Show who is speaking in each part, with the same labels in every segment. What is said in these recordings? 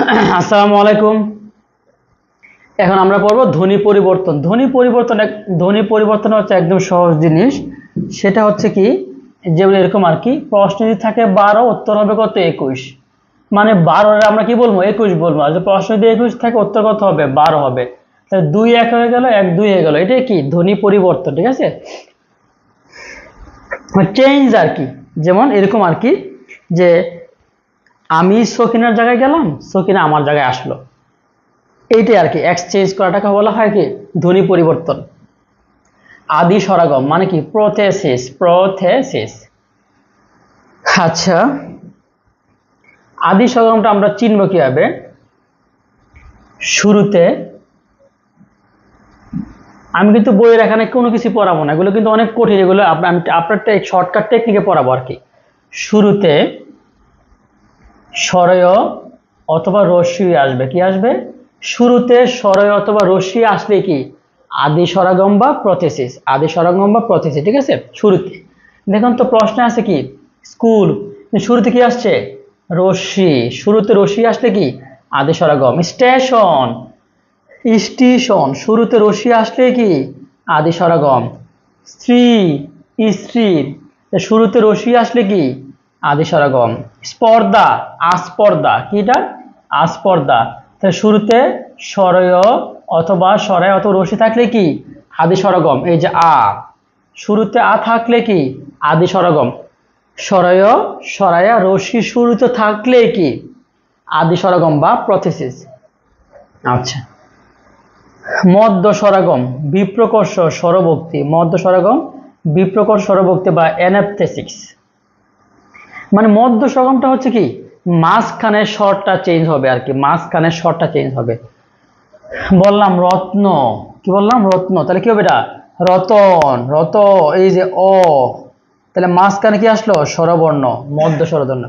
Speaker 1: আসসালামু আলাইকুম। এখন আমরা পড়বো ধ্বনি পরিবর্তন। ধ্বনি পরিবর্তন হচ্ছে একদম সহজ জিনিস। সেটা হচ্ছে কি, যেগুলো এরকম আর কি, প্রশ্ন যদি থাকে 12, উত্তর হবে কত? 21। মানে 12 আমরা কি বলবো? 21 বলবো। আর যদি প্রশ্ন যদি 21 থাকে, উত্তর কত হবে? 12 হবে। তাহলে 2 1 হয়ে গেল, 1 2 হয়ে গেল। এটাই কি ধ্বনি পরিবর্তন, ঠিক আছে? চেঞ্জ আর কি। যেমন এরকম আর কি, যে আমি সকিনার জায়গায় গেলাম, সকিনা আমার জায়গায় আসলো, এইটাই আর কি। এক্সচেঞ্জ করাটাকে বলা হয় কি ধ্বনি পরিবর্তন। আদি সরাগম মানে কি? প্রথেসিস। আচ্ছা, আদি সরাগমটা আমরা চিনব কিভাবে? শুরুতে আমি কিন্তু বইয়ের এখানে কোনো কিছু পড়াবো না, এগুলো কিন্তু অনেক কঠিন। এগুলো আমি আপনার শর্টকাট টেকনিকে পড়াবো আর কি। শুরুতে স্বরয় অথবা রস্যই আসবে। কি আসবে? শুরুতে স্বরয় অথবা রস্যই আসলে কি আদি স্বরাগম বা প্রথেসিস। আদি স্বরাগম বা প্রথেসিস, ঠিক আছে? শুরুতে দেখুন তো প্রশ্নে আছে কি স্কুল, শুরুতে কি আসছে? রস্যি। শুরুতে রস্যি আসলে কি আদি স্বরাগম। স্টেশন, শুরুতে রস্যি আসলে কি আদি স্বরাগম। স্ত্রী, স্ত্রীর, শুরুতে রস্যি আসলে কি আদি স্বরাগম। স্পর্ধা, আস্পর্ধা, কিটা? আস্পর্ধা। তাহলে শুরুতে স্বরয় অথবা স্বরায় অথবা রস্যি থাকলে কি আদি স্বরাগম। এই যে আ, শুরুতে আ থাকলে কি আদি স্বরাগম। স্বরয় স্বরায়া রস্যি শুরুতে থাকলে কি আদি স্বরাগম বা প্রথেসিস। আচ্ছা, মধ্য স্বরাগম, বিপ্রকর্ষ স্বরভক্তি। মধ্য স্বরাগম, বিপ্রকর্ষ স্বরভক্তি বা অ্যানাপথেসিস। মানে মধ্য স্বরাগমটা হচ্ছে কি মাঝখানের স্বরটা চেঞ্জ হবে আর কি, মাঝখানের স্বরটা চেঞ্জ হবে। বললাম রত্ন, কি বললাম? রত্ন। তাহলে কি হবে এটা? রতন, এই যে অ, তাহলে মাঝখানে কি আসলো? স্বরবর্ণ, মধ্য স্বরবর্ণ।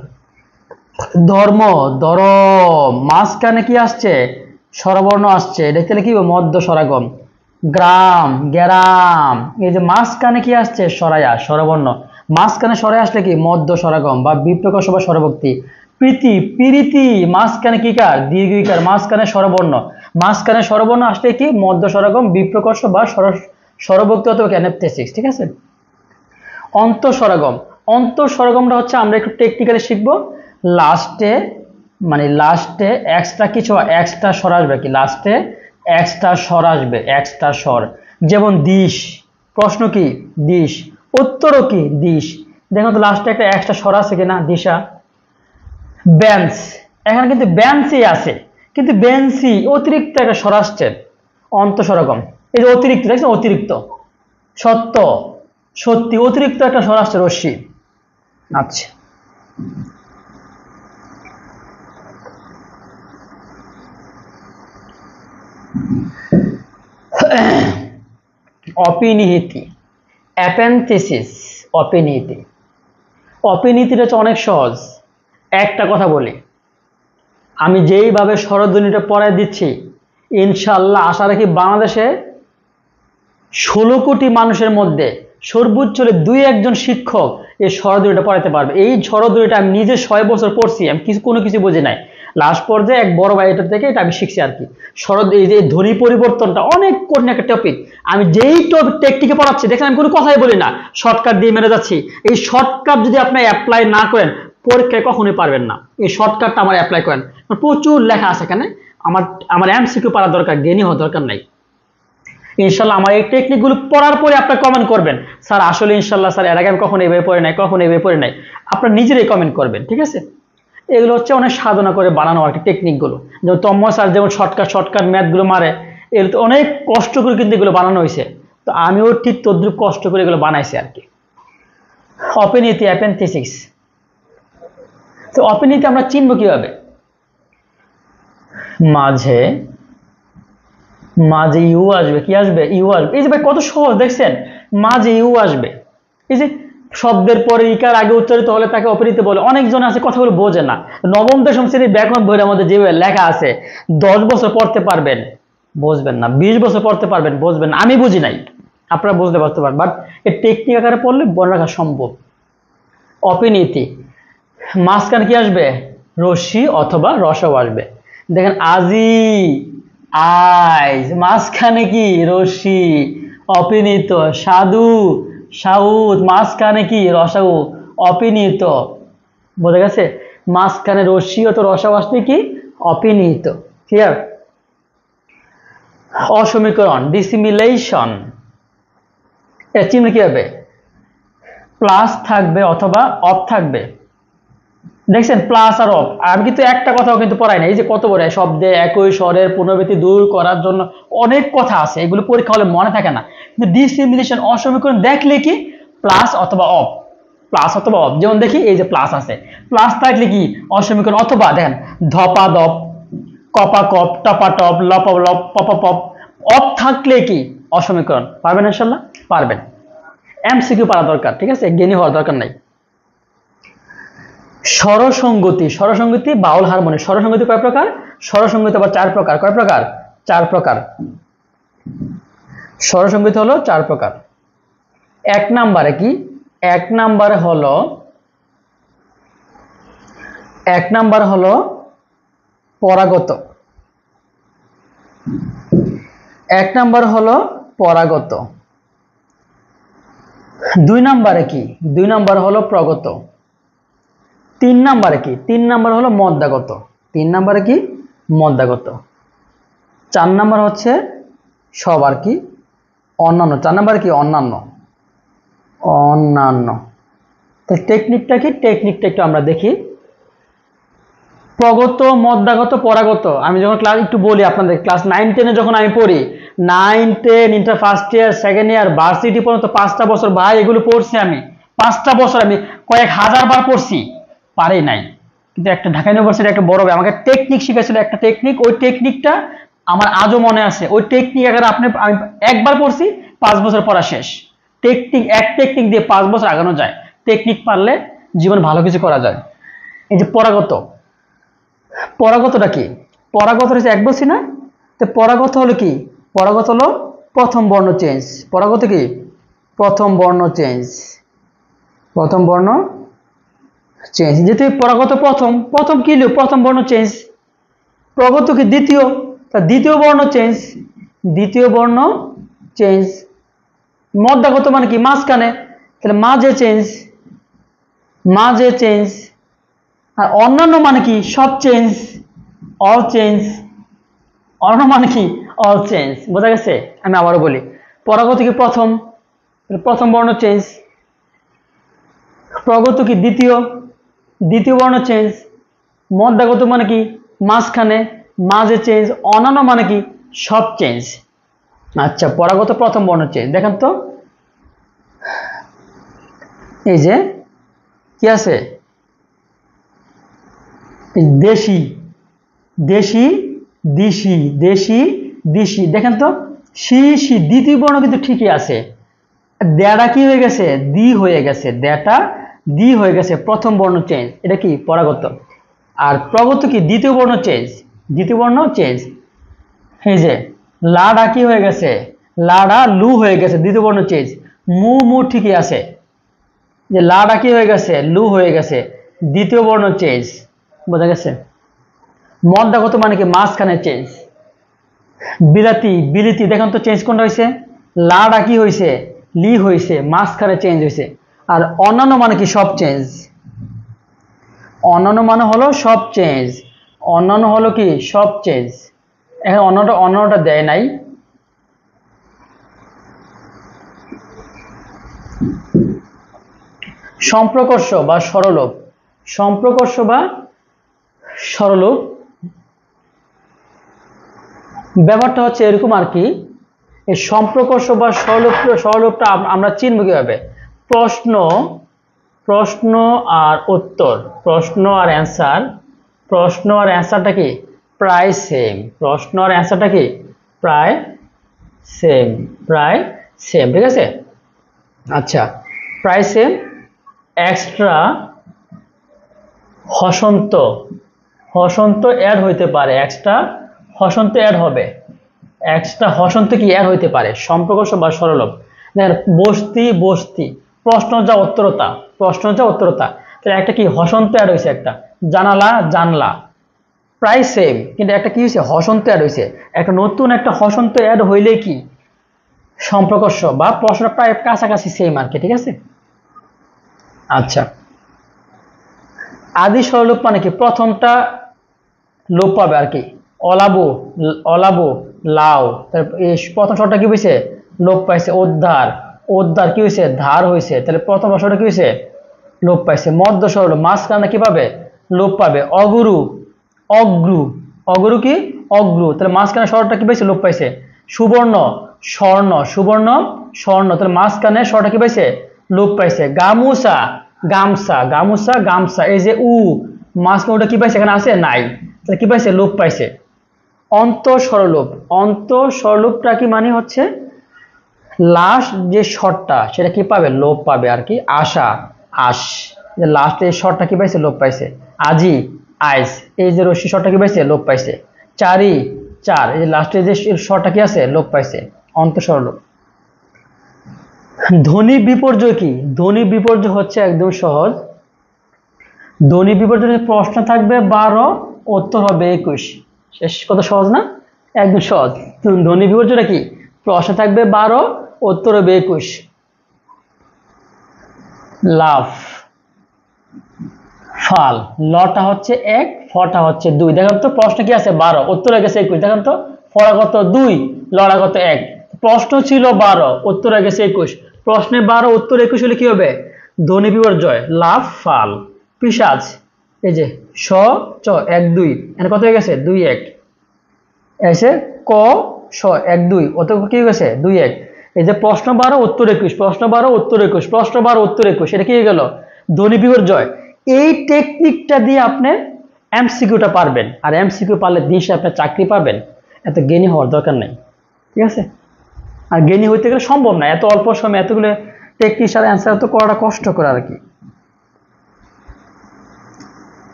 Speaker 1: ধর্ম, ধরম, মাঝখানে কি আসছে? স্বরবর্ণ আসছে, এটা তাহলে কি মধ্য স্বরাগম। গ্রাম, গ্রাম, এই যে মাঝখানে কি আসছে? স্বরায়া, স্বরবর্ণ। মাঝখানে স্বরায় আসলে কি মধ্য স্বরাগম বা বিপ্রকর্ষ বা স্বরভক্তি। প্রীতি, প্রীতি, মাঝখানে কি কার? দীর্ঘিকার, মাঝখানে স্বরবর্ণ। মাঝখানে স্বরবর্ণ আসলে কি মধ্য স্বরাগম, বিপ্রকর্ষ বা স্বরভক্তি অথবা অ্যানাপথেসিস, ঠিক আছে? অন্তঃস্বরাগম, অন্তঃস্বরাগমটা হচ্ছে আমরা একটু টেকনিক্যালি শিখবো। লাস্টে, মানে লাস্টে এক্সট্রা কিছু এক্সট্রা স্বর আসবে কি, লাস্টে এক্সট্রা স্বর আসবে, এক্সট্রা স্বর। যেমন দিশ, প্রশ্ন কি দিশ, উত্তরও কি দিশ। দেখো তো লাস্টে একটা এক্সট্রা স্বর আছে কিনা, দিশা। বেঞ্চ, এখানে কিন্তু বেঞ্চই আছে, কিন্তু বেঞ্চি অতিরিক্ত একটা স্বর আসছে, অন্তঃস্বরাগম। এই যে অতিরিক্ত, দেখছেন? অতিরিক্ত। সত্য, সত্যি, অতিরিক্ত একটা স্বর আসছে, রশ্মি। আচ্ছা, অপিনিহিতি, অ্যাপেন্থেসিস, অপিনিহিতি। অপিনিহিতিটা হচ্ছে অনেক সহজ। একটা কথা বলি, আমি যেইভাবে স্বরধ্বনিটা পড়ায় দিচ্ছি, ইনশাল্লাহ আশা রাখি বাংলাদেশে 16 কোটি মানুষের মধ্যে সর্বোচ্চ হলে 2-1 জন শিক্ষক এই স্বরধ্বনিটা পড়াতে পারবে। এই স্বরধ্বনিটা আমি নিজে 6 বছর পড়ছি, আমি কোনো কিছু বুঝি নাই। লাস্ট পর্যায়ে এক বড় ভাই এটার থেকে এটা আমি শিখছি আর কি। এই যে ধ্বনি পরিবর্তনটা অনেক কঠিন একটা টপিক। আমি যেই টেকনিকে পড়াচ্ছি, দেখেন আমি কোনো কথাই বলি না, শর্টকাট দিয়ে মেরে যাচ্ছি। এই শর্টকাট যদি আপনি অ্যাপ্লাই না করেন, পরীক্ষায় কখনোই পারবেন না। এই শর্টকাটটা আমার অ্যাপ্লাই করেন। প্রচুর লেখা আছে এখানে। আমার আমার এমসিকিউ পারার দরকার, জ্ঞানী হওয়ার দরকার নাই। ইনশাল্লাহ আমার এই টেকনিকগুলো পড়ার পরে আপনি কমেন্ট করবেন, স্যার আসলে ইনশাল্লাহ স্যার এর আগে আমি কখনো এভাবে পড়ে নাই, কখনো এভাবে পড়ে নাই। আপনার নিজেরাই কমেন্ট করবেন, ঠিক আছে? এগুলো হচ্ছে অনেক সাধনা করে বানানো আর কি টেকনিকগুলো। যেমন তন্ময় স্যার যেমন শর্টকাট ম্যাথগুলো মারে, এগুলো তো অনেক কষ্ট করে কিন্তু এগুলো বানানো হয়েছে। তো আমিও ঠিক তদ্রুপ কষ্ট করে এগুলো বানাইছি আর কি। অপিনিয়তি, অ্যাপেন্থেসিস। তো অপিনিয়তি আমরা চিনবো কিভাবে? মাঝে, মাঝে ইউ আসবে। কি আসবে? ইউ আসবে। এই যে ভাই কত সহজ, দেখছেন? মাঝে ইউ আসবে। এই যে শব্দের পরে ইকার আগে উচ্চারিত হলে তাকে অপরিণীতি বলে। অনেকজন আছে কথাগুলো বোঝে না। নবম দশম শ্রেণীর ব্যাকরণ বইয়ের মধ্যে যেভাবে লেখা আছে, 10 বছর পড়তে পারবেন, বুঝবেন না। 20 বছর পড়তে পারবেন, বুঝবেন না। আমি বুঝি নাই, আপনারা বুঝতে পারতে পারেন, বাট এই টেকনিক আকারে পড়লে মনে রাখা সম্ভব। অপিনীতি, মাঝখানে কি আসবে? রশ্মি অথবা রসও আসবে। দেখেন আজি, আইস, মাঝখানে কি রশি, অপিনিত, সাধু, সাউদ, মাঝখানে কি রসাউ, অপিনিত। বোঝা গেছে? মাঝখানে রশি অত রসাউ আসলে কি অপিনিত। ক্লিয়ার? অসমীকরণ ডিসিমিলেশন, এটা চিহ্ন কি হবে? প্লাস থাকবে অথবা অফ থাকবে। দেখছেন প্লাস আর অফ। আমি কিন্তু একটা কথাও কিন্তু পড়াই না। এই যে কত বড় শব্দে একই স্বরের পুনরাবৃত্তি দূর করার জন্য অনেক কথা আছে, এগুলো পরীক্ষা হলে মনে থাকে না। কিন্তু ডিসিমিলেশন অসমীকরণ দেখলে কি প্লাস অথবা অফ, প্লাস অথবা অফ। যেমন দেখি এই যে প্লাস আছে, প্লাস থাকলে কি অসমীকরণ, অথবা দেখেন ধপা দপ, কপা কপ, টপা টপ, লপা লপ, পপা পপ। অফ থাকলে কি অসমীকরণ। পারবেন ইনশাল্লাহ? পারবেন। এমসিকিউ পারা দরকার, ঠিক আছে, জ্ঞানী হওয়ার দরকার নাই। স্বরসঙ্গতি, স্বরসঙ্গতি বাউল হারমোনি। স্বরসঙ্গতি কয় প্রকার? স্বরসঙ্গতি আবার 4 প্রকার। কয় প্রকার? 4 প্রকার। স্বরসঙ্গতি হলো 4 প্রকার। এক নাম্বারে কি? এক নাম্বারে হলো, এক নাম্বার হলো পরাগত। এক নাম্বার হলো পরাগত। 2 নাম্বারে কি? 2 নাম্বার হলো প্রগত। 3 নাম্বারে কি? 3 নাম্বার হলো মধ্যাগত। 3 নাম্বারে কি? মধ্যাগত। 4 নাম্বার হচ্ছে সব আর কি অন্যান্য। 4 নাম্বার কি? অন্যান্য। অন্যান্য। তো টেকনিকটা কি? টেকনিকটা একটু আমরা দেখি। প্রগত, মধ্যাগত, পরাগত। আমি যখন ক্লাস একটু বলি আপনাদের, ক্লাস 9-10 যখন আমি পড়ি, 9-10 inter first year, second year, varsity পর্যন্ত 5টা বছর ভাই এগুলো পড়ছি আমি। 5টা বছর আমি কয়েক হাজার বার পড়ছি, পারি নাই। কিন্তু একটা ঢাকা ইউনিভার্সিটি একটা বড় ভাই আমাকে টেকনিক শিখেছিল, একটা টেকনিক, ওই টেকনিকটা আমার আজও মনে আছে। ওই টেকনিক আগে আপনি, আমি একবার পড়ছি 5 বছর পড়া শেষ। টেকনিক, এক টেকনিক দিয়ে 5 বছর আগানো যায়। টেকনিক পারলে জীবন ভালো কিছু করা যায়। এই যে পরাগত, পরাগতটা কি? পরাগত হচ্ছে এক বলছি না? তো পরাগত হলো কি? পরাগত হলো প্রথম বর্ণ চেঞ্জ। পরাগত কি? প্রথম বর্ণ চেঞ্জ। প্রথম বর্ণ চেঞ্জ। যেহেতু পরাগত প্রথম, প্রথম কি হলো? প্রথম বর্ণ চেঞ্জ। প্রগত কি? দ্বিতীয়, তা দ্বিতীয় বর্ণ চেঞ্জ। দ্বিতীয় বর্ণ চেঞ্জ। মধ্যাগত মানে কি? মাঝখানে, তাহলে মাঝে চেঞ্জ, মাঝে চেঞ্জ। আর অন্যান্য মানে কি? সব চেঞ্জ, অল চেঞ্জ। অন্য মানে কি? All change. বোঝা গেছে? আমি আবারও বলি, পরাগত কি? প্রথম, প্রথম বর্ণ চেঞ্জ। প্রগত কি? দ্বিতীয়, দ্বিতীয় বর্ণ চেঞ্জ। মধ্যাগত মানে কি? মাঝখানে, মাঝে চেঞ্জ। অন্যান্য মানে কি? সব চেঞ্জ। আচ্ছা, পরাগত প্রথম বর্ণ চেঞ্জ। দেখেন তো এই যে কি আছে? দেশি, দেশি, দিশি, দেশি, দিশি। দেখেন তো শি শি, দ্বিতীয় বর্ণ কিন্তু ঠিকই আছে। দেটা কি হয়ে গেছে? দি হয়ে গেছে। দেটা দি হয়ে গেছে, প্রথম বর্ণ চেঞ্জ। এটা কি? পরাগত। আর প্রগত কি? দ্বিতীয় বর্ণ চেঞ্জ, দ্বিতীয় বর্ণ চেঞ্জ। এই যে লাডা কি হয়ে গেছে? লাডা লু হয়ে গেছে, দ্বিতীয় বর্ণ চেঞ্জ। মু মু ঠিকই আছে, যে লাডা কি হয়ে গেছে? লু হয়ে গেছে, দ্বিতীয় বর্ণ চেঞ্জ। বোঝা গেছে? মধ্যাগত মানে কি? মাঝখানে চেঞ্জ। বিলাতি, বিলিতি, দেখেন তো চেঞ্জ কোনটা হয়েছে? লাডা কি হয়েছে? লি হয়েছে, মাঝখানে চেঞ্জ হয়েছে। আর অন্যান্য মানে কি? সব চেঞ্জ। অন্যান্য মানে হলো সব চেঞ্জ। অন্যান্য হলো কি? সব চেঞ্জ। এখন অন্যটা দেয় নাই। সম্প্রকর্ষ বা সরলোপ, সম্প্রকর্ষ বা সরলোপ ব্যাপারটা হচ্ছে এরকম আর কি। এই সম্প্রকর্ষ বা সরলোপটা আমরা চিনব কিভাবে? প্রশ্ন, প্রশ্ন আর উত্তর, প্রশ্ন আর অ্যান্সার। প্রশ্ন আর অ্যান্সারটা কি? প্রায় সেম। প্রশ্ন আর অ্যান্সারটা কি? প্রায় সেম, প্রায় সেম। ঠিক আছে? আচ্ছা, প্রায় সেম। এক্সট্রা হসন্ত, হসন্ত অ্যাড হইতে পারে, এক্সট্রা হসন্ত অ্যাড হবে। এক্সট্রা হসন্ত কি অ্যাড হইতে পারে? সম্প্রকর্ষ বা সরলোপ। দেখেন বস্তি, বস্তি, প্রশ্ন যা উত্তরতা, প্রশ্ন যা উত্তরতা। তাহলে একটা কি? হসন্ত অ্যাড হয়েছে একটা। জানালা, জানলা। প্রায় সেম, কিন্তু একটা কি হয়েছে, হসন্ত অ্যাড হয়েছে। একটা নতুন একটা হসন্ত অ্যাড হইলে কি সম্পর্কস্য বা প্রশ্ন প্রায় কাছাকাছি সেম আর কি, ঠিক আছে। আচ্ছা, আদি স্বরলোপ মানে কি, প্রথমটা লোপ পাবে আর কি। অলাবো, অলাবো, লাও, এই প্রথম স্বরটা কি হয়েছে, লোপ পাইছে। উদ্ধার, উদ্ধার কি হয়েছে, ধার হয়েছে, তাহলে প্রথম স্বরটা কি হয়েছে, লোপ পাইছে। মধ্য স্বরলোপ, মাঝখানে কি পাবে, লোপ পাবে। অগুরু, অগ্রু, অগুরু কি, অগ্রু, তাহলে মাঝখানে স্বরটা কি পাইছে, লোপ পাইছে। সুবর্ণ, স্বর্ণ, সুবর্ণ, স্বর্ণ, তাহলে মাঝখানে স্বরটা কি পাইছে, লোপ পাইছে। গামুসা, গামসা, গামুসা, গামসা, এই যে মাঝখানে ওটা কি পাইছে, এখানে আছে নাই, তাহলে কি পাইছে, লোপ পাইছে। অন্ত স্বরলোপ, অন্ত স্বরলোপটা কি মানে হচ্ছে লাস্ট যে স্বরটা সেটা কি পাবে, লোপ পাবে আর কি। আশা, আশ, যে লাস্টে এই স্বরটা কি পাইছে, লোপ পাইছে। আজি, আইস, এই যে রশ্মি স্বরটা কি পাইছে, লোপ পাইছে। চারি, চার, এই যে লাস্টে যে স্বরটা কি আছে, লোপ পাইছে। অন্ত স্বরলোপ। ধ্বনি বিপর্যয় কি, ধ্বনি বিপর্যয় হচ্ছে একদম সহজ। ধ্বনি বিপর্যয় প্রশ্ন থাকবে 12, উত্তর হবে 21। শেষ, কত সহজ না, একদম সহজ। ধ্বনি বিপর্যয়টা কি, প্রশ্ন থাকবে 12, উত্তর হবে 21। লাভ, ফাল, লটা হচ্ছে 1, ফটা হচ্ছে 2। দেখেন তো প্রশ্ন কি আছে 12, উত্তর হয়ে গেছে 21। দেখেন তো ফটা কত 2, লড়া কত 1। প্রশ্ন ছিল 12, উত্তর হয়ে গেছে 21। প্রশ্নে 12, উত্তর 21 হলে কি হবে, ধ্বনি বিপর্যয়। লাভ, ফাল। পিশাচ, এই যে স, চ, 1 2, এখানে কত হয়ে গেছে, 2 1। এসে ক, স, 1 2, অত কি হয়ে গেছে, 2 1। এই যে প্রশ্ন 12, উত্তর 21, প্রশ্ন 12, উত্তর 21, প্রশ্ন 12, উত্তর 21, এটা কি হয়ে গেল, ধ্বনি বিপর্যয়। এই টেকনিকটা দিয়ে আপনি এমসিকিউটা পারবেন, আর এমসিকিউ পারলে দেশে আপনার চাকরি পাবেন। এত জ্ঞানী হওয়ার দরকার নেই, ঠিক আছে। আর জ্ঞানী হইতে গেলে সম্ভব না, এত অল্প সময় এতগুলো টেকনিক সাথে অ্যান্সার তো করাটা কষ্টকর আর কি।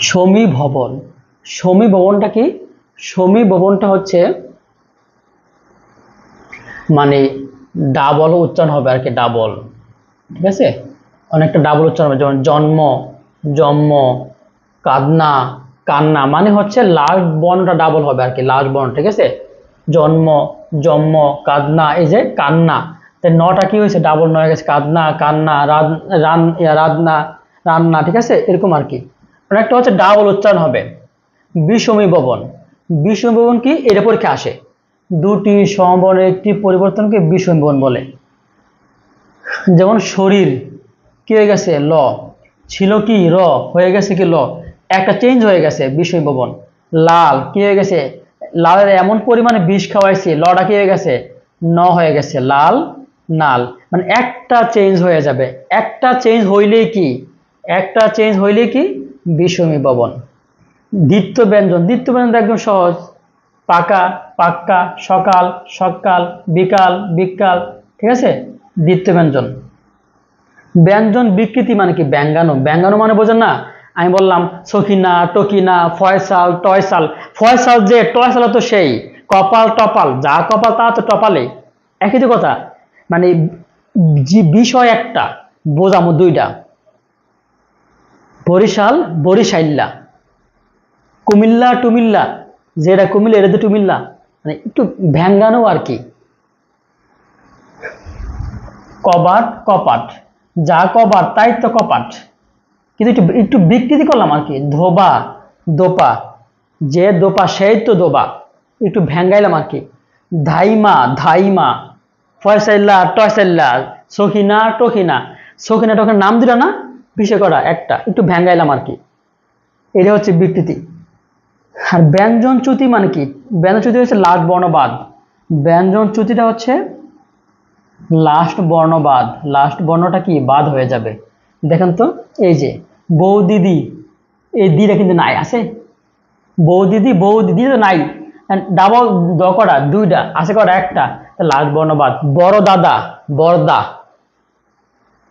Speaker 1: সমীভবন, সমীভবনটা কি, সমীভবনটা হচ্ছে মানে ডাবল উচ্চারণ হবে আর কি, ডাবল, ঠিক আছে। অনেকটা ডাবল উচ্চারণ হবে, যেমন জন্ম, জন্ম, কান্না, কান্না, মানে হচ্ছে লাস্ট বর্ণটা ডাবল হবে আর কি, লাস্ট বর্ণ, ঠিক আছে। জন্ম, জন্ম, কান্না, এই যে কান্না, তাই নটা কি হয়েছে, ডাবল নয় গেছে। কান্না, কান্না, রাধনা, রান্না, ঠিক আছে, এরকম আর কি। একটা হচ্ছে ডাবল উচ্চারণ হবে। বিষমী ভবন, বিষমী ভবন কি, এটা পরীক্ষা আসে। দুটি সমবর্ণের একটি পরিবর্তনকে বিষমী ভবন বলে। যেমন শরীর কি হয়ে গেছে, ল, ছিল কি, র, হয়ে গেছে কি, ল, একটা চেঞ্জ হয়ে গেছে, বিষমী ভবন। লাল কি হয়ে গেছে, লালের এমন পরিমাণে বিষ খাওয়াইছে, লটা কি হয়ে গেছে, ন হয়ে গেছে, লাল, নাল, মানে একটা চেঞ্জ হয়ে যাবে। একটা চেঞ্জ হইলেই কি, একটা চেঞ্জ হইলেই কি, বিষমী ভবন। দ্বিত্ব ব্যঞ্জন, দ্বিত্ব ব্যঞ্জন একদম সহজ। পাকা, পাক্কা, সকাল, সকাল, বিকাল, বিকাল, ঠিক আছে, দ্বিত্ব ব্যঞ্জন। ব্যঞ্জন বিকৃতি মানে কি, ব্যঙ্গাণু, ব্যঙ্গাণু মানে বোঝেন না, আমি বললাম সখিনা, টকিনা, ফয়সাল, টয়সাল। ফয়সাল যে, টয়সাল তো সেই, কপাল টপাল, যা কপাল তা তো টপালে, একই তো কথা। মানে বিষয় একটা, বোঝামো দুইটা। বরিশাল, বরিশাইল্লা, কুমিল্লা, টুমিল্লা, যেটা কুমিল্লা এটা তো টুমিল্লা, মানে একটু ভ্যাঙ্গানো আর কি। কবাট, কপাট, যা কবাট তাই তো কপাট, কিন্তু একটু একটু বিকৃতি করলাম আর কি। ধোবা, দোপা, যে দোপা সেই তো দোবা, একটু ভ্যাঙ্গাইলাম আর কি। ধাইমা, ধাইমা, ফয়সাল্লা, টয়সাল্লা, সখিনা, টখিনা, সখিনা টখিনা নাম দিল না, বিষয় করা একটা, একটু ভ্যাঙ্গাইলাম আর কি। এটা হচ্ছে বিকৃতি। আর ব্যঞ্জন চ্যুতি মানে কি, ব্যঞ্জন চ্যুতি হচ্ছে লাস্ট বর্ণবাদ। ব্যঞ্জন চ্যুতিটা হচ্ছে লাস্ট বর্ণবাদ, লাস্ট বর্ণটা কি, বাদ হয়ে যাবে। দেখেন তো, এই যে বউ দিদি, এই দিটা কিন্তু নাই, আছে বউ দিদি, বউ দিদি তো নাই, ডাবল দ করা, দুইটা আছে করা, একটা, লাস্ট বর্ণবাদ। বড় দাদা, বড়দা,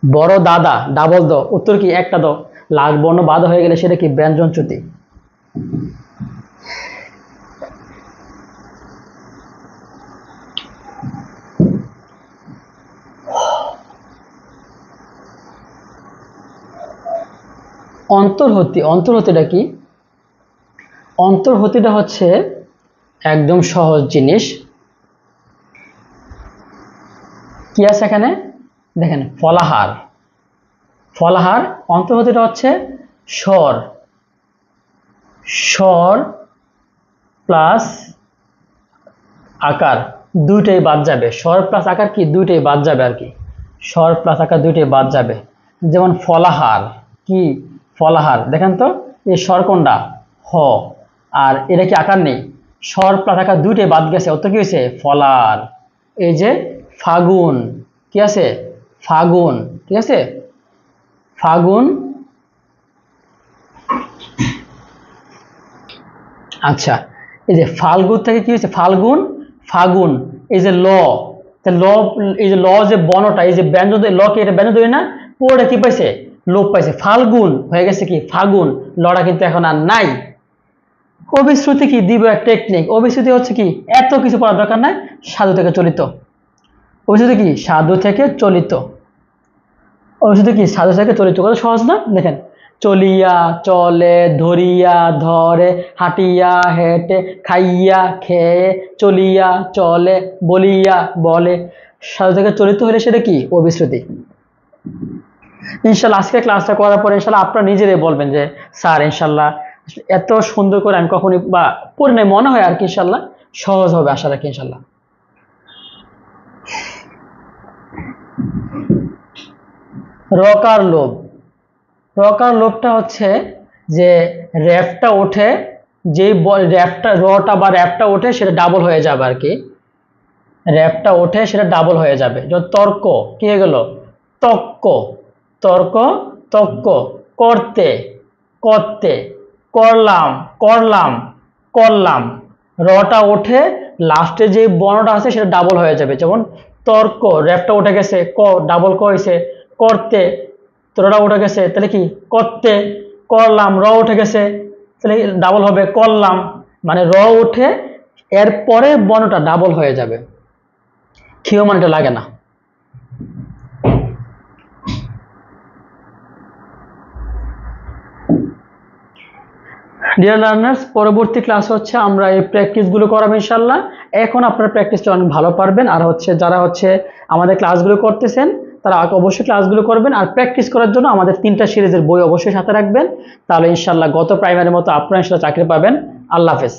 Speaker 1: বড় দাদা, ডাবল দ, উত্তর কি, একটা দ, লাস্ট বর্ণ বাদ হয়ে গেলে সেটা কি, ব্যঞ্জন চ্যুতি। অন্তর্হতি, অন্তর্হতিটা কি? অন্তর্হতিটা হচ্ছে একদম সহজ জিনিস। কি আছে এখানে দেখেন, ফলাহার। ফলাহার অন্তর্হতিটা হচ্ছে স্বর, স্বর প্লাস আকার দুইটাই বাদ যাবে। স্বর প্লাস আকার কি দুইটাই বাদ যাবে আর কি, স্বর প্লাস আকার দুইটাই বাদ যাবে। যেমন ফলাহার, কি ফলাহার, দেখেন তো এই স্বর কোনটা? হ। আর এটা কি আকার নেই, স্বর প্লাস আকার দুইটাই বাদ গেছে, অত কি হয়েছে? ফলার। এই যে ফাগুন, কি আছে? ফাগুন, ঠিক আছে, ফাগুন। আচ্ছা, এই যে ফাল্গুন থেকে কি হয়েছে? ফাল্গুন, ফাগুন। এই যে ল, ল, এই যে ল যে বর্ণটা, এই যে ব্যঞ্জন, ল কি এটা ব্যঞ্জন ধরি না, পুরোটা কি পাইছে? লোপ পাইছে। ফাল্গুন হয়ে গেছে কি ফাগুন, লটা কিন্তু এখন আর নাই। অভিশ্রুতি কি দিব এক টেকনিক। অভিশ্রুতি হচ্ছে কি, এত কিছু পড়ার দরকার নাই, সাধু থেকে চলিত। অভিশ্রুতি কি? সাধু থেকে চলিত। অভিশ্রুতি কি? সাধু থেকে চলিত। কত সহজ না? দেখেন, চলিয়া চলে, ধরিয়া ধরে, হাঁটিয়া হেঁটে, খাইয়া খেয়ে, চলিয়া চলে, বলিয়া বলে। সাধু থেকে চলিত হলে সেটা কি? অভিশ্রুতি। ইনশাল্লাহ আজকে ক্লাসটা করার পরে ইনশাল্লাহ আপনারা নিজেরাই বলবেন যে স্যার ইনশাল্লাহ এত সুন্দর করে আমি কখনই বা পড়ি নাই, মনে হয় আর কি ইনশাল্লাহ সহজ হবে, আশা রাখি ইনশাল্লাহ। রকার লোভ। রকার লোভটা হচ্ছে যে র্যাপটা ওঠে, যে র্যাপটা রটা বা র্যাপটা ওঠে সেটা ডাবল হয়ে যাবে আর কি, র্যাপটা ওঠে সেটা ডাবল হয়ে যাবে। যেমন তর্ক, কি হয়ে গেল? তক্ক। তর্ক, তক্ক। করতে, করতে। করলাম, করলাম, করলাম। রটা ওঠে, লাস্টে যে বর্ণটা আছে সেটা ডাবল হয়ে যাবে। যেমন তর্ক, র্যাপটা উঠে গেছে, ক ডাবল ক হয়েছে, করতে, রটা উঠে গেছে তাহলে কি? করতে। করলাম, র উঠে গেছে তাহলে ডাবল হবে করলাম। মানে র উঠে এর পরে বর্ণটা ডাবল হয়ে যাবে, ক্ষীয় মানেটা লাগে না। ডিয়ার লার্নার্স, পরবর্তী ক্লাস হচ্ছে আমরা এই প্র্যাকটিসগুলো করাবো ইনশাল্লাহ। এখন আপনারা প্র্যাকটিসটা অনেক ভালো পারবেন। আর হচ্ছে যারা হচ্ছে আমাদের ক্লাসগুলো করতেছেন তারা অবশ্যই ক্লাসগুলো করবেন। আর প্র্যাকটিস করার জন্য আমাদের 3টা সিরিজের বই অবশ্যই সাথে রাখবেন, তাহলে ইনশাল্লাহ গত প্রাইমারির মতো আপনারা ইনশাল্লাহ চাকরি পাবেন। আল্লাহ হাফেজ।